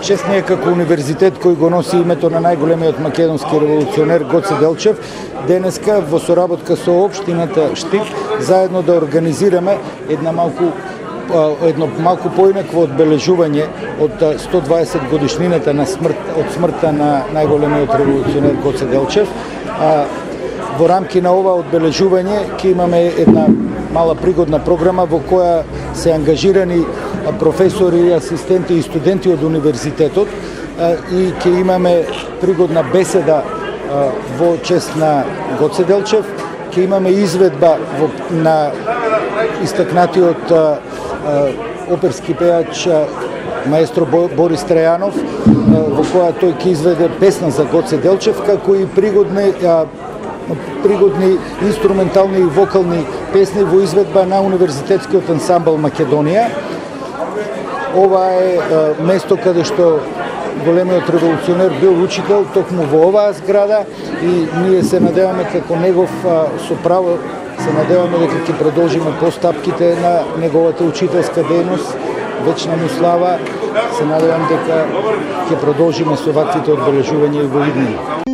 Чест ни е како универзитет кој го носи името на најголемиот македонски револуционер Гоце Делчев, денеска во соработка со општината Штип заедно да организираме едно малку поинакво одбележување од 120 годишнината на смртта на најголемиот револуционер Гоце Делчев. Во рамки на ова одбележување ќе имаме една мала пригодна програма во која се ангажирани професори, асистенти и студенти од универзитетот и ќе имаме пригодна беседа во чест на Гоце Делчев, ќе имаме изведба на истакнатиот оперски пеач маестро Борис Трајанов, во која тој ќе изведе песна за Гоце Делчев, како и пригодни инструментални и вокални песни во изведба на Универзитетскиот ансамбл Македонија. Ова е место каде што големиот револуционер бил учител токму во оваа зграда и ние се надеваме како негов со право се надеваме дека ќе продолжиме постапките на неговата учителска дејност. Вечна му слава. Се надевам дека ќе продолжиме со ваквите одбележувања и во иднина.